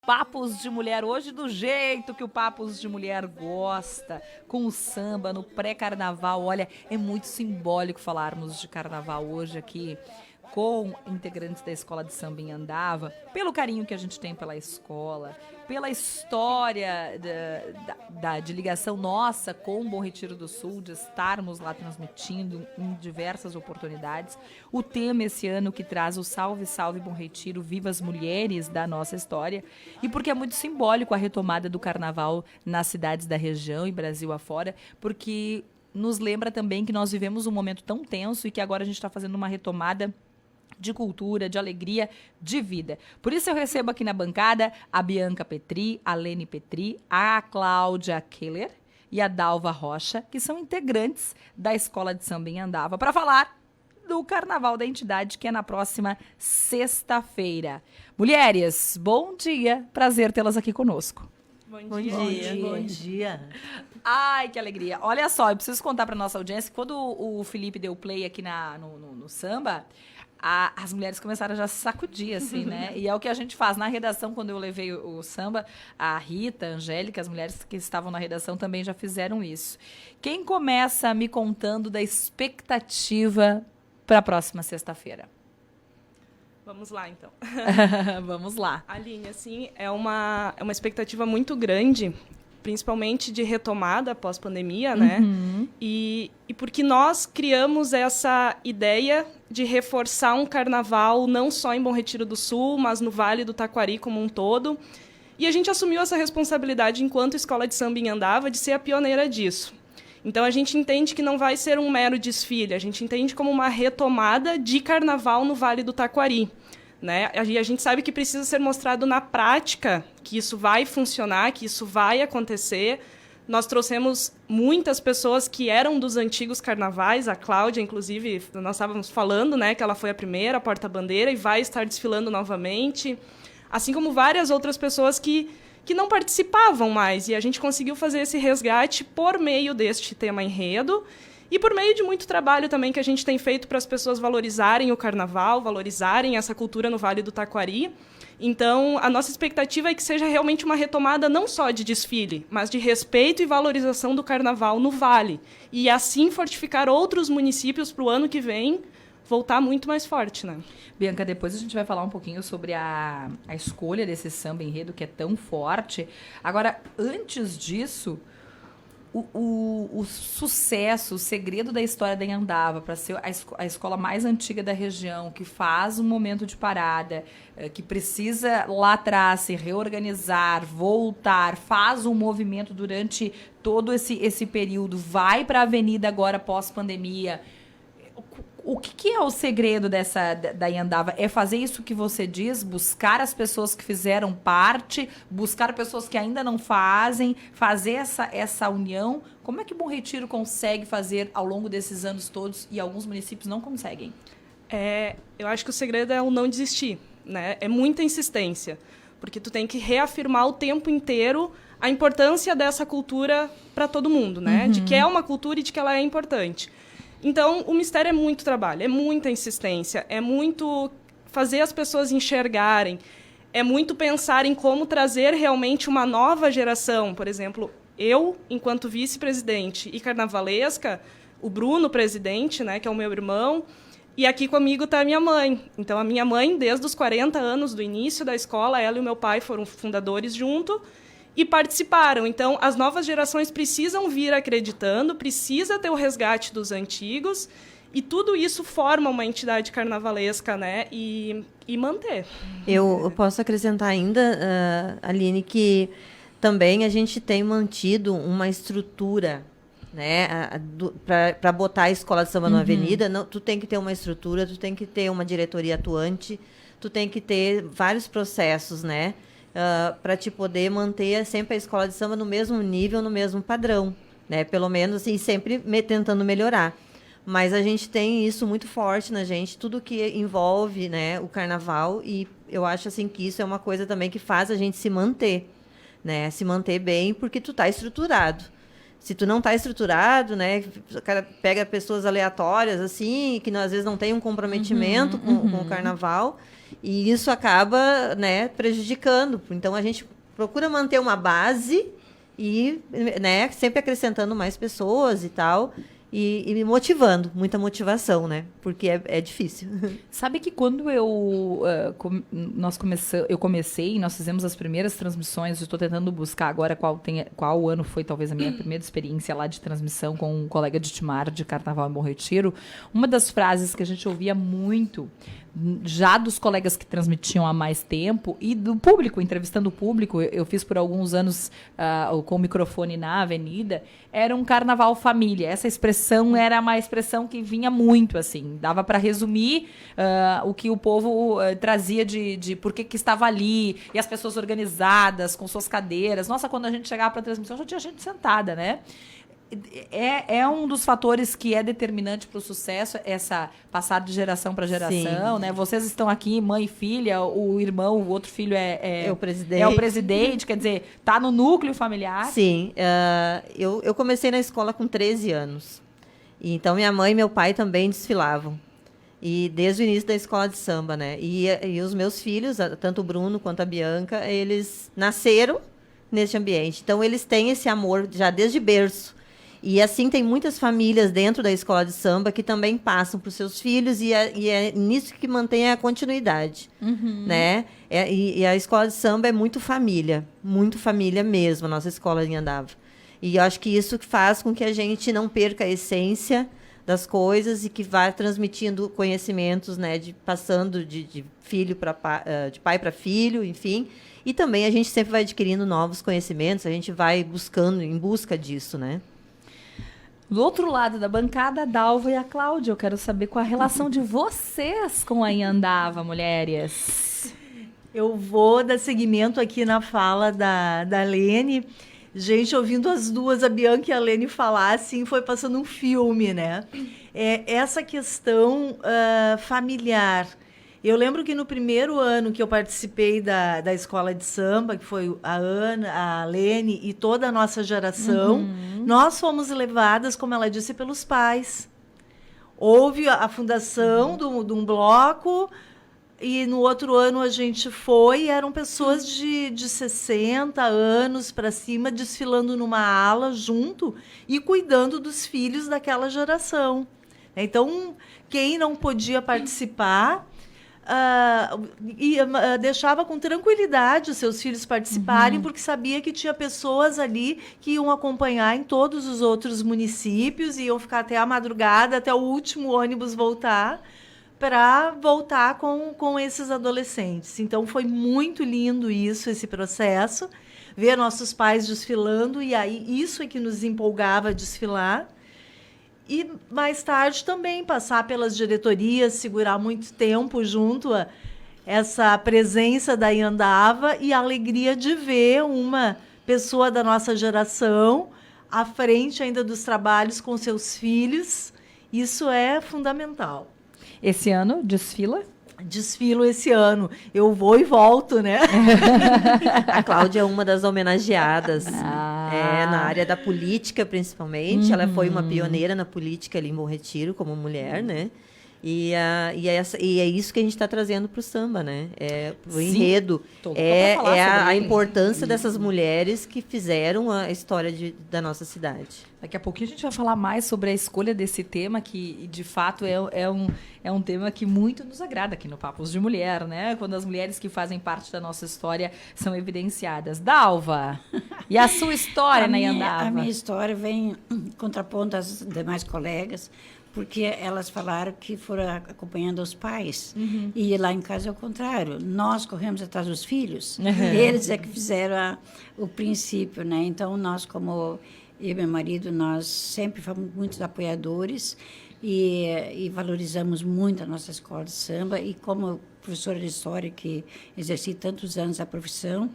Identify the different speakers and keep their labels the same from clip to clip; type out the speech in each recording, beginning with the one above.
Speaker 1: Papos de Mulher hoje do jeito que o Papos de Mulher gosta, com o samba no pré-carnaval. Olha, é muito simbólico falarmos de carnaval hoje aqui com integrantes da Escola de Samba em Andava, pelo carinho que a gente tem pela escola, pela história de ligação nossa com o Bom Retiro do Sul, de estarmos lá transmitindo em diversas oportunidades. O tema esse ano que traz o Salve, Salve Bom Retiro, Viva as Mulheres da nossa história, e porque é muito simbólico a retomada do carnaval nas cidades da região e Brasil afora, porque nos lembra também que nós vivemos um momento tão tenso e que agora a gente está fazendo uma retomada de cultura, de alegria, de vida. Por isso eu recebo aqui na bancada a Bianca Petri, a Lene Petri, a Cláudia Keller e a Dalva Rocha, que são integrantes da Escola de Samba em Andava, para falar do Carnaval da Entidade, que é na próxima sexta-feira. Mulheres, bom dia, prazer tê-las aqui conosco.
Speaker 2: Bom dia. Bom dia.
Speaker 1: Ai, que alegria. Olha só, eu preciso contar para nossa audiência que quando o Felipe deu play aqui no samba, as mulheres começaram a já se sacudir, assim, né? E é o que a gente faz na redação, quando eu levei o samba, a Rita, a Angélica, as mulheres que estavam na redação também já fizeram isso. Quem começa me contando da expectativa para a próxima sexta-feira?
Speaker 2: Vamos lá, então.
Speaker 1: Vamos lá.
Speaker 2: Aline, assim, é uma expectativa muito grande, principalmente de retomada pós-pandemia, né? E porque nós criamos essa ideia de reforçar um carnaval não só em Bom Retiro do Sul, mas no Vale do Taquari como um todo. E a gente assumiu essa responsabilidade enquanto Escola de Samba em Andava de ser a pioneira disso. Então a gente entende que não vai ser um mero desfile, a gente entende como uma retomada de carnaval no Vale do Taquari. Né? E a gente sabe que precisa ser mostrado na prática que isso vai funcionar, que isso vai acontecer. Nós trouxemos muitas pessoas que eram dos antigos carnavais, a Cláudia, inclusive, nós estávamos falando, né, que ela foi a primeira porta-bandeira e vai estar desfilando novamente, assim como várias outras pessoas que não participavam mais. E a gente conseguiu fazer esse resgate por meio deste tema enredo, e por meio de muito trabalho também que a gente tem feito para as pessoas valorizarem o carnaval, valorizarem essa cultura no Vale do Taquari. Então, a nossa expectativa é que seja realmente uma retomada não só de desfile, mas de respeito e valorização do carnaval no Vale. E assim fortificar outros municípios para o ano que vem voltar muito mais forte, né?
Speaker 1: Bianca, depois a gente vai falar um pouquinho sobre a escolha desse samba enredo que é tão forte. Agora, antes disso, o sucesso, o segredo da história da Andava para ser a escola mais antiga da região, que faz um momento de parada, que precisa lá atrás se reorganizar, voltar, faz um movimento durante todo esse período, vai para a avenida agora pós-pandemia. O que é o segredo da Andava? É fazer isso que você diz, buscar as pessoas que fizeram parte, buscar pessoas que ainda não fazem, fazer essa união. Como é que Bom Retiro consegue fazer ao longo desses anos todos e alguns municípios não conseguem?
Speaker 2: Eu acho que o segredo é o não desistir, né? É muita insistência, porque tu tem que reafirmar o tempo inteiro a importância dessa cultura para todo mundo, né? De que é uma cultura e de que ela é importante. Então, o mistério é muito trabalho, é muita insistência, é muito fazer as pessoas enxergarem, é muito pensar em como trazer realmente uma nova geração. Por exemplo, eu, enquanto vice-presidente e carnavalesca, o Bruno, presidente, né, que é o meu irmão, e aqui comigo está a minha mãe. Então, a minha mãe, desde os 40 anos do início da escola, ela e o meu pai foram fundadores junto, e participaram. Então, as novas gerações precisam vir acreditando, precisa ter o resgate dos antigos, e tudo isso forma uma entidade carnavalesca, né? E manter.
Speaker 3: Eu posso acrescentar ainda, Aline, que também a gente tem mantido uma estrutura, né? Para botar a escola de samba na avenida, tu tem que ter uma estrutura, tu tem que ter uma diretoria atuante, tu tem que ter vários processos, né? Para te poder manter sempre a escola de samba no mesmo nível, no mesmo padrão, né? Pelo menos, e sempre tentando melhorar. Mas a gente tem isso muito forte na gente, tudo que envolve, né, o carnaval, e eu acho assim que isso é uma coisa também que faz a gente se manter, né? Se manter bem, porque tu tá estruturado. Se tu não tá estruturado, né, o cara pega pessoas aleatórias, assim, que às vezes não tem um comprometimento com o carnaval, E isso acaba, né, prejudicando. Então, a gente procura manter uma base e, né, sempre acrescentando mais pessoas e tal, e motivando, muita motivação, né? Porque é difícil.
Speaker 1: Sabe que quando eu comecei, nós fizemos as primeiras transmissões, eu estou tentando buscar agora qual ano foi talvez a minha primeira experiência lá de transmissão com um colega de Timar de Carnaval em Bom Retiro. Uma das frases que a gente ouvia muito, já dos colegas que transmitiam há mais tempo e do público, entrevistando o público, eu fiz por alguns anos com o microfone na Avenida, era um carnaval família. Essa expressão era uma expressão que vinha muito, assim, dava para resumir o que o povo trazia de por que estava ali, e as pessoas organizadas, com suas cadeiras. Nossa, quando a gente chegava para a transmissão, já tinha gente sentada, né? É um dos fatores que é determinante para o sucesso, essa passar de geração para geração, né? Vocês estão aqui, mãe e filha, o irmão, o outro filho é
Speaker 3: o presidente.
Speaker 1: É o presidente, quer dizer, tá no núcleo familiar.
Speaker 3: Sim, eu comecei na escola com 13 anos. Então, minha mãe e meu pai também desfilavam. E desde o início da escola de samba, né? E os meus filhos, tanto o Bruno quanto a Bianca, eles nasceram nesse ambiente. Então, eles têm esse amor já desde berço. E assim tem muitas famílias dentro da escola de samba que também passam para os seus filhos e é nisso que mantém a continuidade, né? E a escola de samba é muito família mesmo, a nossa escola em Andava. E eu acho que isso faz com que a gente não perca a essência das coisas e que vá transmitindo conhecimentos, né? Passando de filho para de pai para filho, enfim. E também a gente sempre vai adquirindo novos conhecimentos, a gente vai em busca disso, né?
Speaker 1: Do outro lado da bancada, a Dalva e a Cláudia. Eu quero saber qual a relação de vocês com a Iandava, mulheres.
Speaker 4: Eu vou dar seguimento aqui na fala da Lene. Gente, ouvindo as duas, a Bianca e a Lene falar, assim, foi passando um filme, né? Essa questão familiar. Eu lembro que no primeiro ano que eu participei da escola de samba, que foi a Ana, a Lene e toda a nossa geração, nós fomos levadas, como ela disse, pelos pais. Houve a fundação de um bloco e no outro ano a gente foi e eram pessoas de 60 anos para cima desfilando numa ala junto e cuidando dos filhos daquela geração. Então, quem não podia participar... deixava com tranquilidade os seus filhos participarem, porque sabia que tinha pessoas ali que iam acompanhar em todos os outros municípios, iam ficar até a madrugada, até o último ônibus voltar, para voltar com esses adolescentes. Então, foi muito lindo esse processo, ver nossos pais desfilando, e aí isso é que nos empolgava a desfilar. E, mais tarde, também passar pelas diretorias, segurar muito tempo junto a essa presença da Iandava e a alegria de ver uma pessoa da nossa geração à frente ainda dos trabalhos com seus filhos. Isso é fundamental.
Speaker 1: Esse ano, desfila?
Speaker 4: Desfilo esse ano. Eu vou e volto, né?
Speaker 3: A Cláudia é uma das homenageadas. Na área da política, principalmente. Ela foi uma pioneira na política ali em Bom Retiro, como mulher, né? E é isso que a gente está trazendo para o samba, né? O enredo. A importância dessas mulheres que fizeram a história da nossa cidade.
Speaker 1: Daqui a pouquinho a gente vai falar mais sobre a escolha desse tema, que de fato é um tema que muito nos agrada aqui no Papos de Mulher, né? Quando as mulheres que fazem parte da nossa história são evidenciadas. Dalva, e a sua história na Iandava?
Speaker 5: A minha história vem contrapondo às demais colegas, porque elas falaram que foram acompanhando os pais. E lá em casa é o contrário. Nós corremos atrás dos filhos. Eles é que fizeram o princípio, né? Então, nós, como eu e meu marido, nós sempre fomos muitos apoiadores e valorizamos muito a nossa escola de samba. E como professora de história, que exerci tantos anos a profissão,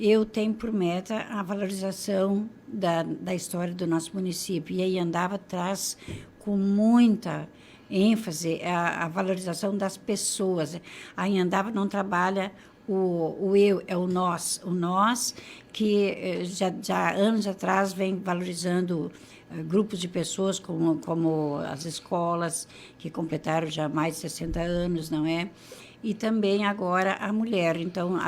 Speaker 5: eu tenho por meta a valorização da história do nosso município. E aí Iandava traz com muita ênfase a valorização das pessoas. A Iandava não trabalha o eu, é o nós. O nós que já anos atrás vem valorizando grupos de pessoas como as escolas, que completaram já mais de 60 anos, não é? e também agora a mulher. Então,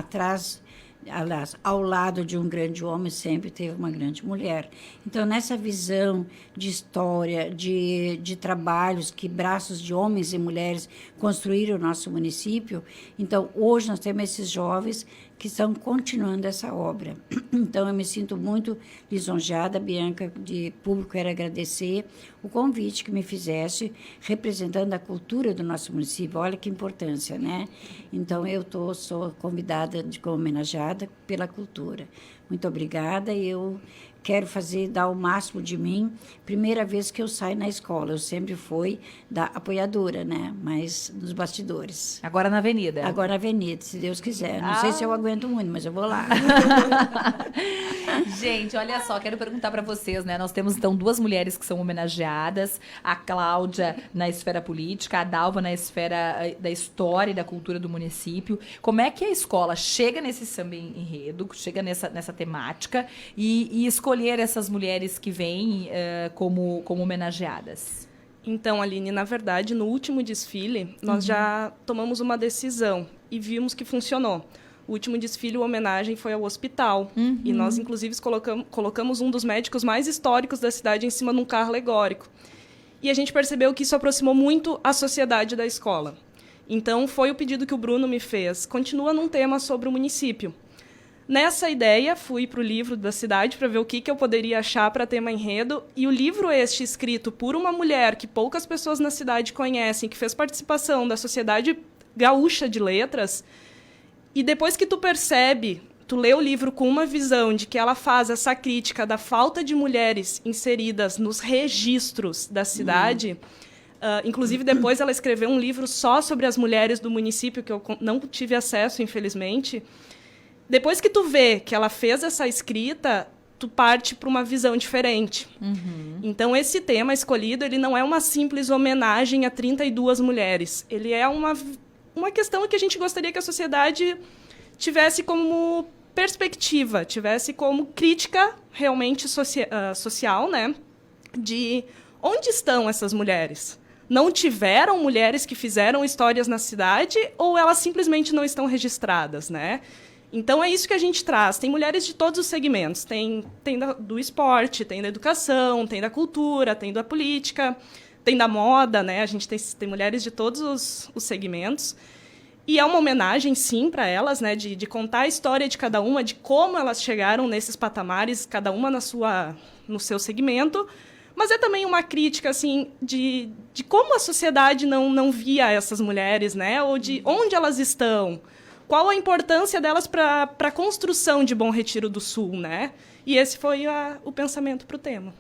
Speaker 5: aliás, ao lado de um grande homem sempre teve uma grande mulher. Então, nessa visão de história, de trabalhos que braços de homens e mulheres construíram o nosso município, então, hoje nós temos esses jovens que estão continuando essa obra. Então, eu me sinto muito lisonjeada, Bianca, de público, quero agradecer o convite que me fizeste, representando a cultura do nosso município. Olha que importância, né? Então, sou convidada como homenageada pela cultura. Muito obrigada, e eu quero dar o máximo de mim. Primeira vez que eu saio na escola, eu sempre fui da apoiadora, né? Mas nos bastidores.
Speaker 1: Agora na Avenida.
Speaker 5: Agora na Avenida, se Deus quiser. Não sei se eu aguento muito, mas eu vou lá.
Speaker 1: Gente, olha só, quero perguntar para vocês, né? Nós temos então 2 mulheres que são homenageadas, a Cláudia na esfera política, a Dalva na esfera da história e da cultura do município. Como é que a escola chega nesse samba enredo, chega nessa temática e escolher essas mulheres que vêm como homenageadas?
Speaker 2: Então, Aline, na verdade, no último desfile, nós já tomamos uma decisão e vimos que funcionou. O último desfile, a homenagem foi ao hospital. E nós, inclusive, colocamos um dos médicos mais históricos da cidade em cima de um carro alegórico. E a gente percebeu que isso aproximou muito a sociedade da escola. Então, foi o pedido que o Bruno me fez. Continua num tema sobre o município. Nessa ideia, fui para o livro da cidade para ver o que eu poderia achar para tema enredo. E o livro este, escrito por uma mulher que poucas pessoas na cidade conhecem, que fez participação da Sociedade Gaúcha de Letras. E depois que tu percebe, tu lê o livro com uma visão de que ela faz essa crítica da falta de mulheres inseridas nos registros da cidade. Inclusive, depois ela escreveu um livro só sobre as mulheres do município, que eu não tive acesso, infelizmente. Depois que tu vê que ela fez essa escrita, tu parte para uma visão diferente. Então, esse tema escolhido, ele não é uma simples homenagem a 32 mulheres. Ele é uma questão que a gente gostaria que a sociedade tivesse como perspectiva, tivesse como crítica realmente social, né? De onde estão essas mulheres? Não tiveram mulheres que fizeram histórias na cidade ou elas simplesmente não estão registradas, né? Então, é isso que a gente traz. Tem mulheres de todos os segmentos. Tem do esporte, tem da educação, tem da cultura, tem da política, tem da moda, né? A gente tem mulheres de todos os segmentos. E é uma homenagem, sim, para elas, né? De contar a história de cada uma, de como elas chegaram nesses patamares, cada uma no seu segmento. Mas é também uma crítica, assim, de como a sociedade não via essas mulheres, né? Ou de onde elas estão. Qual a importância delas para a construção de Bom Retiro do Sul, né? E esse foi o pensamento para o tema.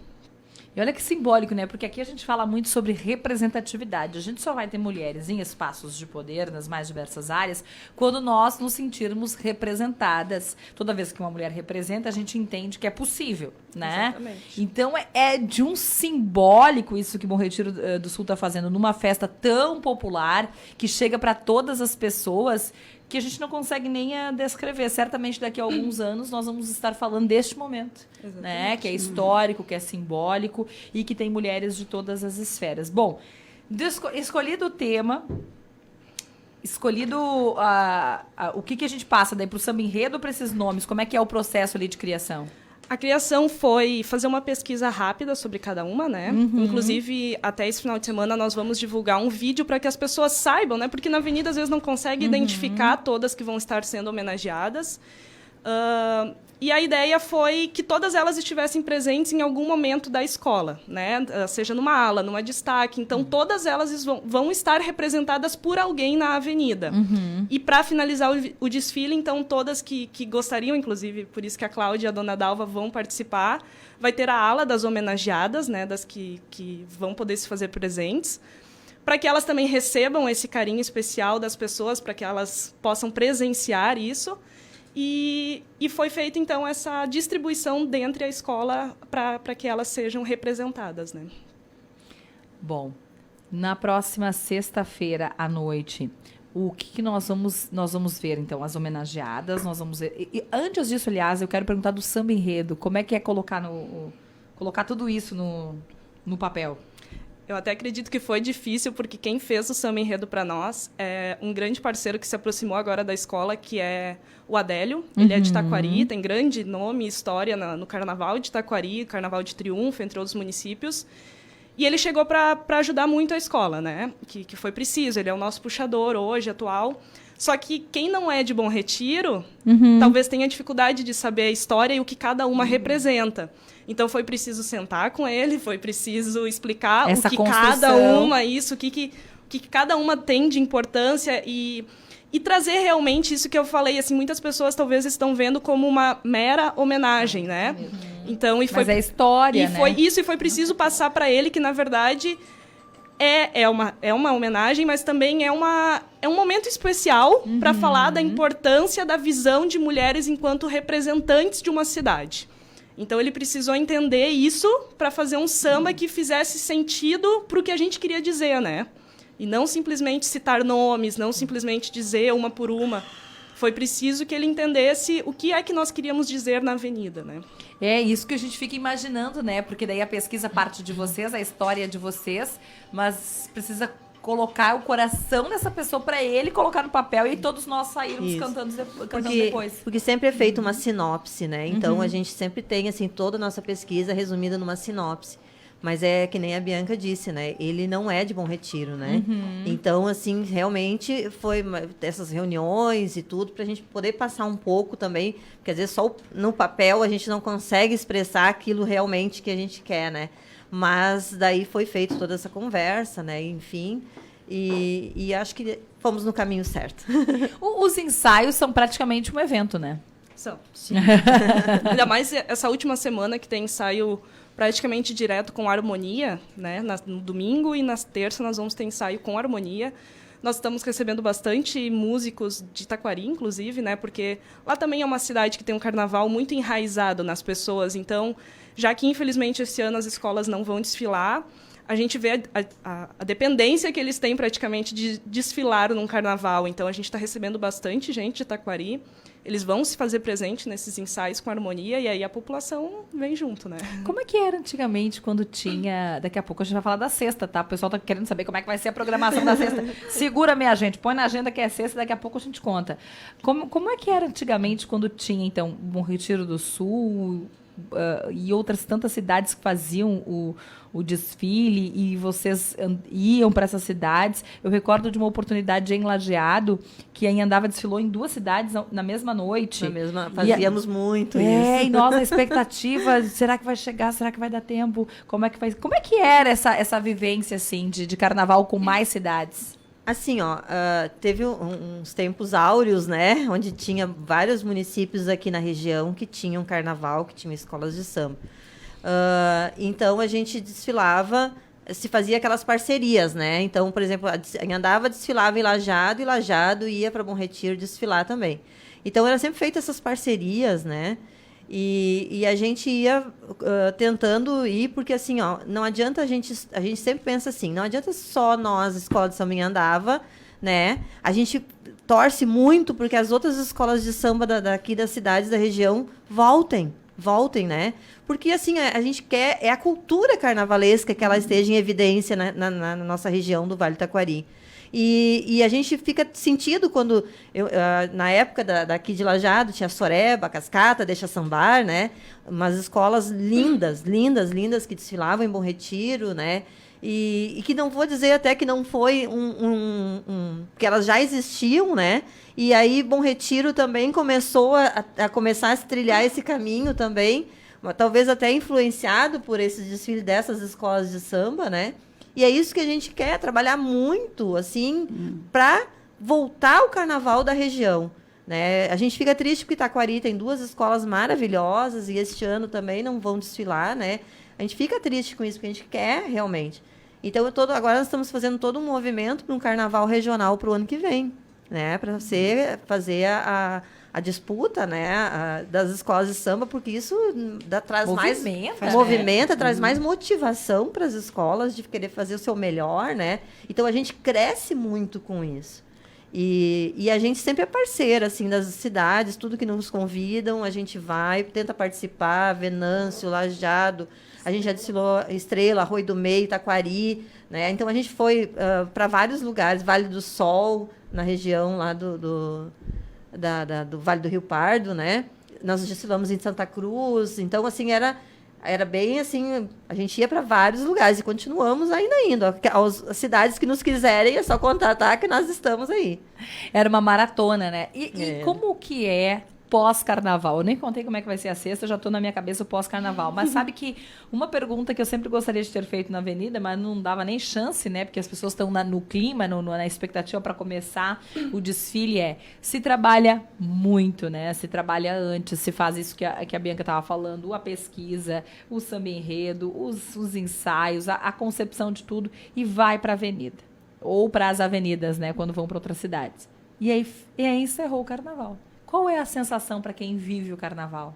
Speaker 1: E olha que simbólico, né? Porque aqui a gente fala muito sobre representatividade. A gente só vai ter mulheres em espaços de poder, nas mais diversas áreas, quando nós nos sentirmos representadas. Toda vez que uma mulher representa, a gente entende que é possível, né?
Speaker 2: Exatamente.
Speaker 1: Então, é de um simbólico isso que Bom Retiro do Sul está fazendo numa festa tão popular, que chega para todas as pessoas, que a gente não consegue nem descrever. Certamente, daqui a alguns anos, nós vamos estar falando deste momento, né? Que é histórico, que é simbólico e que tem mulheres de todas as esferas. Bom, escolhido o tema, escolhido o que a gente passa daí para o samba enredo, para esses nomes, como é que é o processo ali de criação?
Speaker 2: A criação foi fazer uma pesquisa rápida sobre cada uma, né? Inclusive, até esse final de semana, nós vamos divulgar um vídeo para que as pessoas saibam, né? Porque na Avenida, às vezes, não consegue identificar todas que vão estar sendo homenageadas. E a ideia foi que todas elas estivessem presentes em algum momento da escola, né? Seja numa ala, numa destaque. Então, todas elas vão estar representadas por alguém na avenida. E para finalizar o desfile, então, todas que gostariam, inclusive, por isso que a Cláudia e a Dona Dalva vão participar, vai ter a ala das homenageadas, né? Das que vão poder se fazer presentes, para que elas também recebam esse carinho especial das pessoas, para que elas possam presenciar isso. E foi feita, então, essa distribuição dentro da escola para que elas sejam representadas, né?
Speaker 1: Bom, na próxima sexta-feira à noite, o que nós vamos ver, então? As homenageadas, nós vamos ver... E antes disso, aliás, eu quero perguntar do samba enredo. Como é que é colocar tudo isso no papel?
Speaker 2: Eu até acredito que foi difícil, porque quem fez o Samba Enredo para nós é um grande parceiro que se aproximou agora da escola, que é o Adélio. Ele é de Taquari, tem grande nome e história no Carnaval de Taquari, Carnaval de Triunfo, entre outros municípios. E ele chegou para ajudar muito a escola, né? Que foi preciso, ele é o nosso puxador hoje, atual. Só que quem não é de Bom Retiro, talvez tenha dificuldade de saber a história e o que cada uma representa. Então, foi preciso sentar com ele, foi preciso explicar
Speaker 1: Essa
Speaker 2: o que
Speaker 1: construção.
Speaker 2: cada uma, isso, o que cada uma tem de importância e trazer realmente isso que eu falei. Assim, muitas pessoas talvez estão vendo como uma mera homenagem, né? Então,
Speaker 1: Mas é história, né?
Speaker 2: Foi isso, e foi preciso passar para ele que, na verdade, é uma homenagem, mas também é um momento especial para falar da importância da visão de mulheres enquanto representantes de uma cidade. Então, ele precisou entender isso para fazer um samba que fizesse sentido para o que a gente queria dizer, né? E não simplesmente citar nomes, não simplesmente dizer uma por uma. Foi preciso que ele entendesse o que é que nós queríamos dizer na avenida, né?
Speaker 1: É isso que a gente fica imaginando, né? Porque daí a pesquisa parte de vocês, a história é de vocês, mas precisa colocar o coração dessa pessoa para ele colocar no papel e todos nós sairmos cantando depois.
Speaker 3: Porque sempre é feita uma sinopse, né? Então, a gente sempre tem, assim, toda a nossa pesquisa resumida numa sinopse. Mas é que nem a Bianca disse, né? Ele não é de Bom Retiro, né? Então, assim, realmente foi essas reuniões e tudo para a gente poder passar um pouco também, porque às vezes só no papel a gente não consegue expressar aquilo realmente que a gente quer, né? Mas daí foi feita toda essa conversa, né? Enfim, e acho que fomos no caminho certo.
Speaker 1: Os ensaios são praticamente um evento, né?
Speaker 2: São, sim. Ainda mais essa última semana que tem ensaio praticamente direto com harmonia, né? No domingo e na terça nós vamos ter ensaio com harmonia. Nós estamos recebendo bastante músicos de Taquari, inclusive, né? Porque lá também é uma cidade que tem um carnaval muito enraizado nas pessoas. Então, já que, infelizmente, esse ano as escolas não vão desfilar, a gente vê a dependência que eles têm praticamente de desfilar num carnaval. Então, a gente está recebendo bastante gente de Taquari. Eles vão se fazer presente nesses ensaios com harmonia e aí a população vem junto, né?
Speaker 1: Como é que era antigamente quando tinha... Daqui a pouco a gente vai falar da sexta, tá? O pessoal tá querendo saber como é que vai ser a programação da sexta. Segura, minha gente. Põe na agenda que é sexta, daqui a pouco a gente conta. Como é que era antigamente quando tinha, então, Bom Retiro do Sul e outras tantas cidades que faziam o desfile e vocês iam para essas cidades? Eu recordo de uma oportunidade em Lajeado, que a Anhandava desfilou em 2 cidades na mesma noite.
Speaker 3: Fazíamos muito isso.
Speaker 1: E nós na expectativa, será que vai chegar? Será que vai dar tempo? Como é que era essa vivência, assim, de carnaval com mais cidades?
Speaker 3: Assim, teve uns tempos áureos, né? Onde tinha vários municípios aqui na região que tinham carnaval, que tinham escolas de samba. Então, a gente desfilava, se fazia aquelas parcerias, né? Então, por exemplo, a Anhandava desfilava em Lajeado e Lajeado ia para Bom Retiro desfilar também. Então, era sempre feita essas parcerias, né? E a gente ia tentando ir, porque assim, não adianta a gente sempre pensa assim, não adianta só nós, Escola de Samba em Anhandava, né? A gente torce muito porque as outras escolas de samba daqui das cidades da região voltem, né? Porque assim, a gente quer, é a cultura carnavalesca que ela esteja em evidência na nossa região do Vale do Taquari. E a gente fica sentido quando, na época daqui de Lajeado, tinha Soreba, Cascata, Deixa Sambar, né? Umas escolas lindas, lindas, lindas que desfilavam em Bom Retiro, né? E que não vou dizer até que não foi que elas já existiam, né? E aí Bom Retiro também começou a começar a se trilhar esse caminho também, talvez até influenciado por esse desfile dessas escolas de samba, né? E é isso que a gente quer, trabalhar muito, assim, para voltar o carnaval da região, né? A gente fica triste porque Taquari tem 2 escolas maravilhosas e este ano também não vão desfilar, né? A gente fica triste com isso, porque a gente quer realmente. Então, agora nós estamos fazendo todo um movimento para um carnaval regional para o ano que vem, né? Para fazer a disputa, né, das escolas de samba, porque isso traz movimenta, traz mais motivação para as escolas de querer fazer o seu melhor, né? Então a gente cresce muito com isso. E a gente sempre é parceira, assim, das cidades, tudo que nos convidam, a gente vai, tenta participar, Venâncio, Lajeado, a gente já desfilou Estrela, Arroio do Meio, Taquari, né? Então a gente foi para vários lugares, Vale do Sol, na região lá do Vale do Rio Pardo, né? Nós desfilamos em Santa Cruz, então assim era bem assim, a gente ia para vários lugares e continuamos ainda indo. As cidades que nos quiserem é só contatar que nós estamos aí.
Speaker 1: Era uma maratona, né? E como que é pós-carnaval? Eu nem contei como é que vai ser a sexta, já tô na minha cabeça o pós-carnaval. Mas sabe que uma pergunta que eu sempre gostaria de ter feito na Avenida, mas não dava nem chance, né? Porque as pessoas estão no clima, na expectativa para começar o desfile se trabalha muito, né? Se trabalha antes, se faz isso que a Bianca estava falando, a pesquisa, o samba enredo, os ensaios, a concepção de tudo, e vai para a Avenida. Ou para as avenidas, né? Quando vão para outras cidades. E aí encerrou o carnaval. Qual é a sensação para quem vive o carnaval?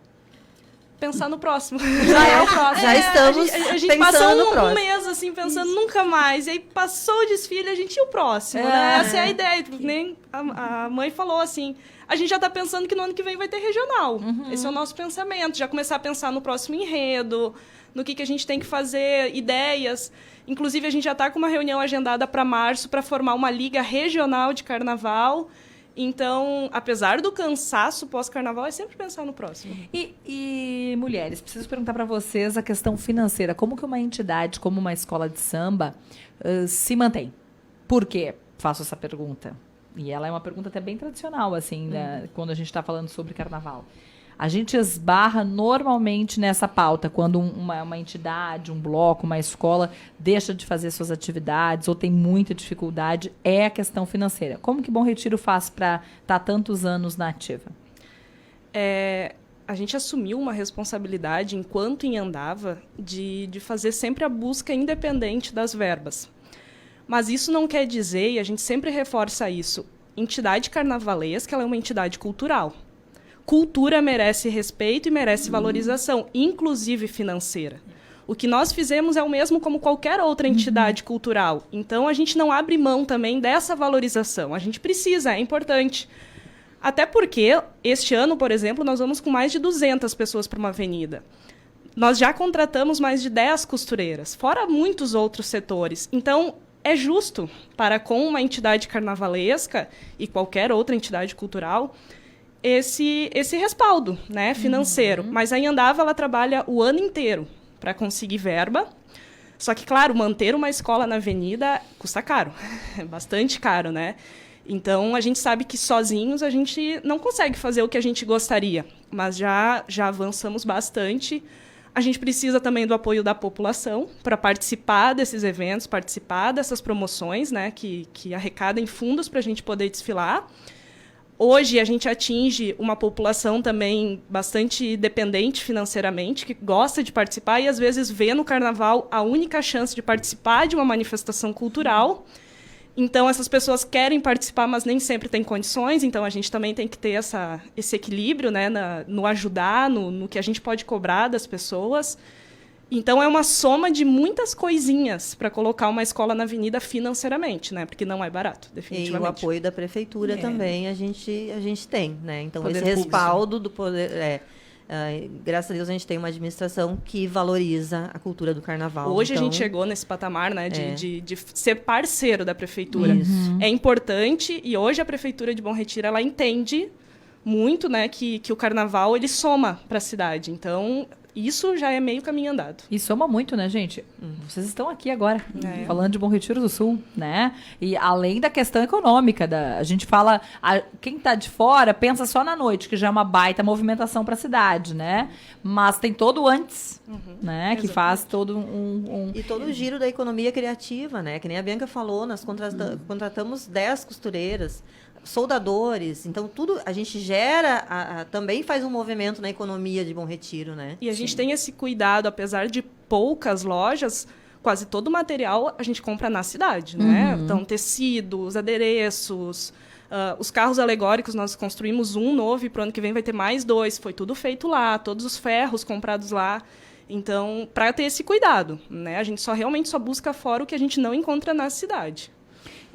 Speaker 2: Pensar no próximo.
Speaker 3: Já é o próximo. Já estamos
Speaker 2: a gente
Speaker 3: pensando
Speaker 2: passou
Speaker 3: no próximo.
Speaker 2: um mês assim, pensando nunca mais. E aí passou o desfile, a gente ia o próximo, né? Essa é a ideia. Nem a mãe falou assim, a gente já está pensando que no ano que vem vai ter regional. Esse é o nosso pensamento. Já começar a pensar no próximo enredo, no que a gente tem que fazer, ideias. Inclusive, a gente já está com uma reunião agendada para março para formar uma liga regional de carnaval. Então, apesar do cansaço pós-carnaval, é sempre pensar no próximo.
Speaker 1: E mulheres, preciso perguntar para vocês a questão financeira. Como que uma entidade, como uma escola de samba, se mantém? Por quê? Faço essa pergunta. E ela é uma pergunta até bem tradicional, assim, né, quando a gente está falando sobre carnaval. A gente esbarra normalmente nessa pauta, quando uma entidade, um bloco, uma escola deixa de fazer suas atividades ou tem muita dificuldade, é a questão financeira. Como que Bom Retiro faz para estar tantos anos na ativa?
Speaker 2: A gente assumiu uma responsabilidade, enquanto andava, de fazer sempre a busca independente das verbas. Mas isso não quer dizer, e a gente sempre reforça isso, entidade carnavalesca ela é uma entidade cultural. Cultura merece respeito e merece valorização, inclusive financeira. O que nós fizemos é o mesmo como qualquer outra entidade cultural. Então, a gente não abre mão também dessa valorização. A gente precisa, é importante. Até porque, este ano, por exemplo, nós vamos com mais de 200 pessoas para uma avenida. Nós já contratamos mais de 10 costureiras, fora muitos outros setores. Então, é justo para com uma entidade carnavalesca e qualquer outra entidade cultural esse respaldo, né, financeiro. Mas a Anhandava ela trabalha o ano inteiro para conseguir verba. Só que, claro, manter uma escola na avenida custa caro. É bastante caro, né? Então, a gente sabe que sozinhos a gente não consegue fazer o que a gente gostaria. Mas já avançamos bastante. A gente precisa também do apoio da população para participar desses eventos, participar dessas promoções, né, que arrecadem fundos para a gente poder desfilar. Hoje, a gente atinge uma população também bastante dependente financeiramente, que gosta de participar e, às vezes, vê no carnaval a única chance de participar de uma manifestação cultural. Então, essas pessoas querem participar, mas nem sempre têm condições. Então, a gente também tem que ter esse equilíbrio, né, no ajudar, no que a gente pode cobrar das pessoas. Então, é uma soma de muitas coisinhas para colocar uma escola na avenida financeiramente, né? Porque não é barato, definitivamente.
Speaker 3: E o apoio da prefeitura também a gente tem, né? Então,
Speaker 1: Poder
Speaker 3: esse respaldo do poder... graças a Deus, a gente tem uma administração que valoriza a cultura do carnaval.
Speaker 2: Hoje
Speaker 3: então...
Speaker 2: a gente chegou nesse patamar, né, de ser parceiro da prefeitura. É importante, e hoje a prefeitura de Bom Retiro ela entende muito, né, que o carnaval ele soma para a cidade. Então, isso já é meio caminho andado.
Speaker 1: E soma muito, né, gente? Vocês estão aqui agora, falando de Bom Retiro do Sul, né? E além da questão econômica, a gente fala... quem tá de fora pensa só na noite, que já é uma baita movimentação para a cidade, né? Mas tem todo o antes, né?
Speaker 2: Exatamente.
Speaker 1: Que faz todo
Speaker 3: E todo o giro da economia criativa, né? Que nem a Bianca falou, nós contratamos 10 costureiras, soldadores, então tudo a gente gera, também faz um movimento na economia de Bom Retiro, né?
Speaker 2: E a gente tem esse cuidado, apesar de poucas lojas, quase todo o material a gente compra na cidade, né? Então, tecidos, adereços, os carros alegóricos, nós construímos um novo e para o ano que vem vai ter mais 2, foi tudo feito lá, todos os ferros comprados lá. Então, para ter esse cuidado, né? A gente realmente só busca fora o que a gente não encontra na cidade.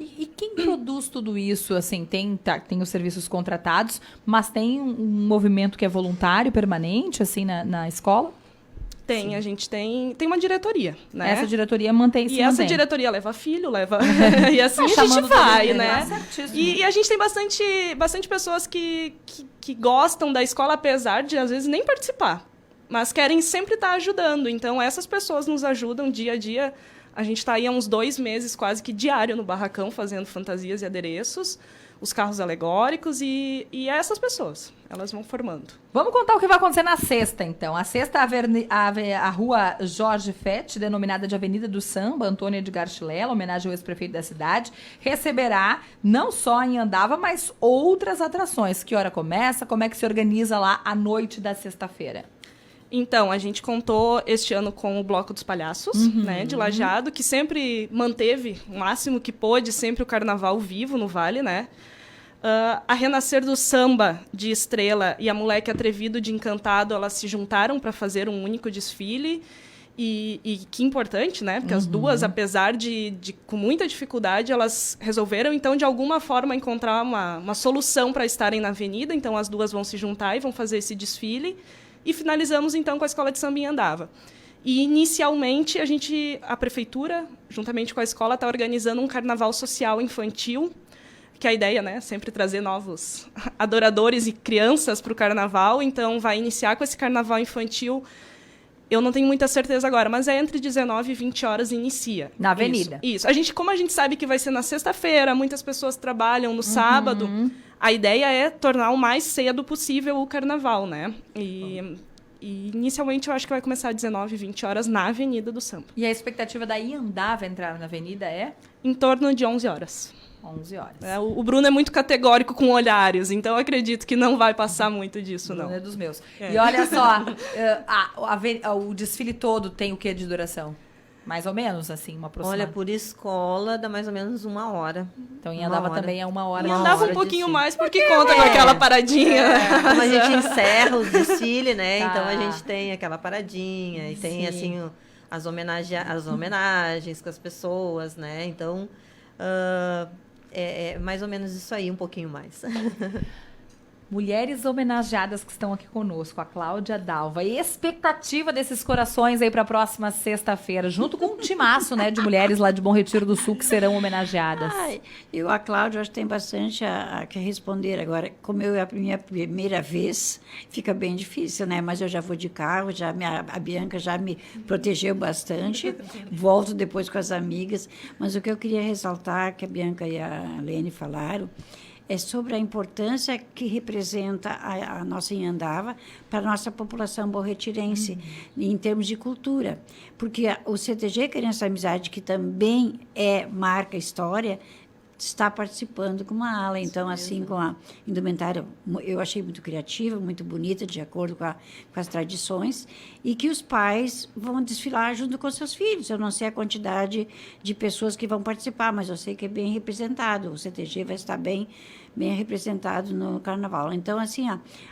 Speaker 1: E quem produz tudo isso? Assim, tem os serviços contratados, mas tem um movimento que é voluntário, permanente, assim, na escola?
Speaker 2: Tem, a gente tem uma diretoria, né?
Speaker 1: Essa diretoria mantém
Speaker 2: E essa diretoria leva filho, e assim a gente
Speaker 1: chamando
Speaker 2: vai,
Speaker 1: todo mundo,
Speaker 2: né?
Speaker 1: tá certíssimo.
Speaker 2: E a gente tem bastante pessoas que gostam da escola, apesar de, às vezes, nem participar. Mas querem sempre estar ajudando. Então, essas pessoas nos ajudam dia a dia. A gente está aí há uns 2 meses, quase que diário, no barracão, fazendo fantasias e adereços, os carros alegóricos, e essas pessoas, elas vão formando.
Speaker 1: Vamos contar o que vai acontecer na sexta, então. A sexta, a rua Jorge Fett, denominada de Avenida do Samba, Antônio Edgar Chilela, homenagem ao ex-prefeito da cidade, receberá não só em Andava, mas outras atrações. Que hora começa? Como é que se organiza lá a noite da sexta-feira?
Speaker 2: Então, a gente contou este ano com o Bloco dos Palhaços, né, de Lajeado, que sempre manteve o máximo que pôde, sempre o carnaval vivo no Vale, né? A Renascer do Samba, de Estrela, e a Moleque Atrevido, de Encantado, elas se juntaram para fazer um único desfile. E que importante, né? Porque as duas, apesar de com muita dificuldade, elas resolveram, então, de alguma forma, encontrar uma solução para estarem na avenida. Então, as duas vão se juntar e vão fazer esse desfile. E finalizamos, então, com a Escola de Samba em Andava. E, inicialmente, a prefeitura, juntamente com a escola, está organizando um carnaval social infantil, que a ideia, né, é sempre trazer novos adoradores e crianças para o carnaval. Então, vai iniciar com esse carnaval infantil. Eu não tenho muita certeza agora, mas é entre 19 e 20 horas inicia.
Speaker 1: Na avenida.
Speaker 2: Isso. Como a gente sabe que vai ser na sexta-feira, muitas pessoas trabalham no sábado, a ideia é tornar o mais cedo possível o carnaval, né? E inicialmente eu acho que vai começar às 19, 20 horas na Avenida do Samba.
Speaker 1: E a expectativa da Iandava entrar na avenida é?
Speaker 2: Em torno de 11 horas.
Speaker 1: 11 horas.
Speaker 2: O Bruno é muito categórico com horários, então eu acredito que não vai passar muito disso, não.
Speaker 1: Bruno é dos meus. E olha só, o desfile todo tem o que de duração? Mais ou menos, assim, uma aproximada.
Speaker 3: Olha, por escola dá mais ou menos 1 hora.
Speaker 1: Então, em Andava também é 1 hora.
Speaker 2: E andava um pouquinho mais, porque conta com aquela paradinha.
Speaker 3: Como a gente encerra o desfile, né? Então, a gente tem aquela paradinha. E tem, assim, as homenagens com as pessoas, né? Então, é mais ou menos isso aí, um pouquinho mais.
Speaker 1: Mulheres homenageadas que estão aqui conosco, a Cláudia Dalva. E expectativa desses corações aí para a próxima sexta-feira, junto com um timaço, né, de mulheres lá de Bom Retiro do Sul que serão homenageadas.
Speaker 5: A Cláudia, acho que tem bastante a que responder agora. Como é a minha primeira vez, fica bem difícil, né? Mas eu já vou de carro, a Bianca já me protegeu bastante. Volto depois com as amigas. Mas o que eu queria ressaltar, que a Bianca e a Lene falaram, é sobre a importância que representa a nossa Iandava para a nossa população borretirense, em termos de cultura. Porque o CTG Criança Amizade, que também marca história, está participando com uma ala. Então, assim, com a indumentária, eu achei muito criativa, muito bonita, de acordo com as tradições, e que os pais vão desfilar junto com seus filhos. Eu não sei a quantidade de pessoas que vão participar, mas eu sei que é bem representado. O CTG vai estar bem representado no carnaval. Então, assim,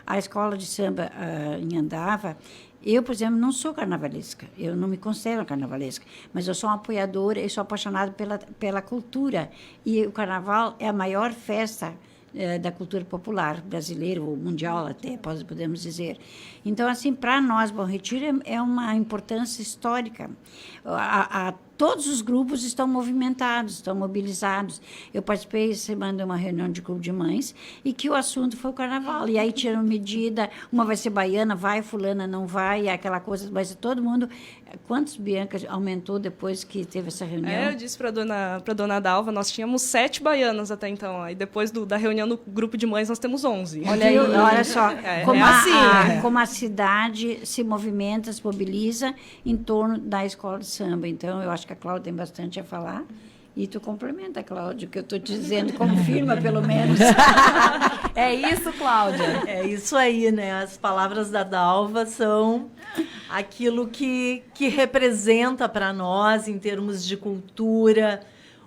Speaker 5: a escola de samba em Andava, eu, por exemplo, não sou carnavalesca, eu não me considero carnavalesca, mas eu sou uma apoiadora e sou apaixonada pela cultura. E o carnaval é a maior festa da cultura popular brasileira, ou mundial até, podemos dizer. Então, assim, para nós, Bom Retiro é uma importância histórica. Todos os grupos estão movimentados, estão mobilizados. Eu participei semana de uma reunião de clube de mães e que o assunto foi o carnaval. E aí tiram medida, uma vai ser baiana, vai, fulana não vai, aquela coisa, vai ser todo mundo. Quantos, Bianca, aumentou depois que teve essa reunião?
Speaker 2: Eu disse para dona Dalva, nós tínhamos 7 baianas até então. Aí depois da reunião do grupo de mães, nós temos 11.
Speaker 5: Olha só,
Speaker 2: assim,
Speaker 5: como a cidade se movimenta, se mobiliza em torno da escola de samba. Então, eu acho que a Cláudia tem bastante a falar. E tu complementa, Cláudia, o que eu estou te dizendo, confirma, pelo menos.
Speaker 1: É isso, Cláudia.
Speaker 4: É isso aí, né? As palavras da Dalva são aquilo que representa para nós, em termos de cultura,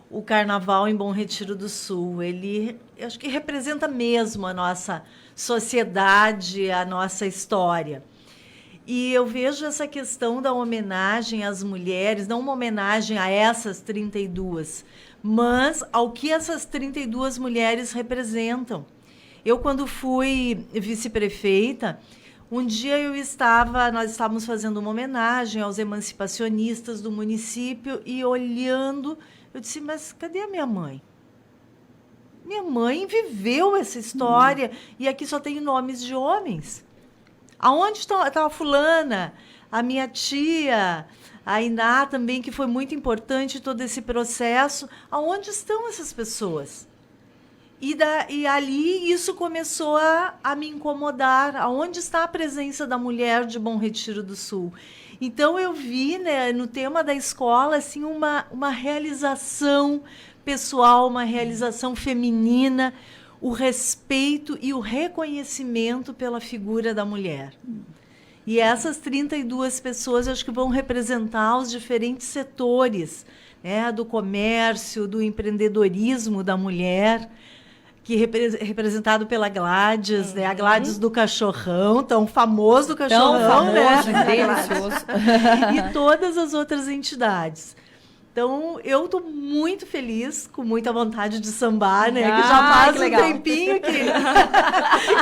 Speaker 4: o Carnaval em Bom Retiro do Sul. Ele, eu acho que representa mesmo a nossa sociedade, a nossa história. E eu vejo essa questão da homenagem às mulheres, não uma homenagem a essas 32, mas ao que essas 32 mulheres representam. Eu, quando fui vice-prefeita, um dia nós estávamos fazendo uma homenagem aos emancipacionistas do município e olhando, eu disse, mas cadê a minha mãe? Minha mãe viveu essa história e aqui só tem nomes de homens. Aonde está a fulana, a minha tia, a Iná também, que foi muito importante em todo esse processo. Aonde estão essas pessoas? E ali isso começou a me incomodar. Aonde está a presença da mulher de Bom Retiro do Sul? Então, eu vi, né, no tema da escola assim, uma realização pessoal, uma realização feminina, o respeito e o reconhecimento pela figura da mulher. E essas 32 pessoas, acho que vão representar os diferentes setores, né, do comércio, do empreendedorismo da mulher, que representado pela Gladys, né? A Gladys do cachorrão, tão famoso do cachorrão,
Speaker 1: tão famoso,
Speaker 4: né?
Speaker 1: delicioso.
Speaker 4: E todas as outras entidades. Então, eu estou muito feliz, com muita vontade de sambar, né? Que já faz um tempinho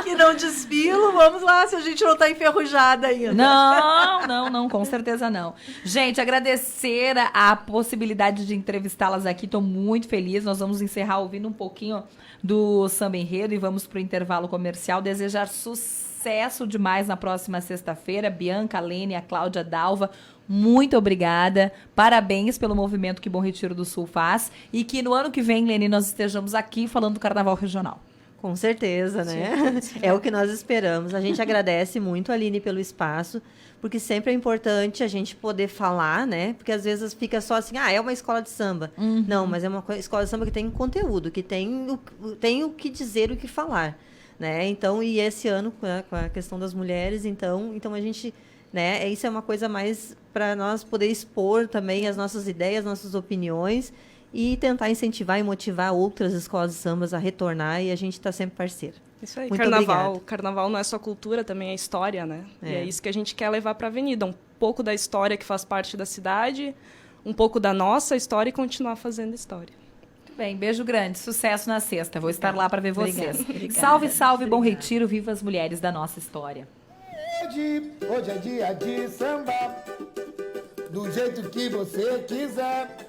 Speaker 4: que não desfilo. Vamos lá, se a gente não está enferrujada ainda.
Speaker 1: Não, com certeza não. Gente, agradecer a possibilidade de entrevistá-las aqui. Estou muito feliz. Nós vamos encerrar ouvindo um pouquinho do Samba Enredo e vamos para o intervalo comercial. Desejar sucesso demais na próxima sexta-feira. Bianca, a Lene, a Cláudia, a Dalva, muito obrigada. Parabéns pelo movimento que Bom Retiro do Sul faz e que no ano que vem, Lene, nós estejamos aqui falando do Carnaval Regional.
Speaker 3: Com certeza, né? É o que nós esperamos. A gente agradece muito, Aline, pelo espaço, porque sempre é importante a gente poder falar, né? Porque às vezes fica só assim, é uma escola de samba. Uhum. Não, mas é uma escola de samba que tem conteúdo, que tem o que dizer, o que falar, né? Então, e esse ano, com a questão das mulheres, então a gente, né? Isso é uma coisa mais para nós poder expor também as nossas ideias, nossas opiniões, e tentar incentivar e motivar outras escolas de sambas a retornar, e a gente está sempre parceiro.
Speaker 2: Isso aí,
Speaker 3: muito
Speaker 2: carnaval não é só cultura, também é história, né? E é isso que a gente quer levar para a avenida, um pouco da história que faz parte da cidade, um pouco da nossa história e continuar fazendo história.
Speaker 1: Muito bem, beijo grande, sucesso na sexta, vou estar lá para ver vocês.
Speaker 5: Obrigada.
Speaker 1: Salve, salve, Bom Retiro, viva as mulheres da nossa história.
Speaker 6: Hoje é dia de samba, do jeito que você quiser.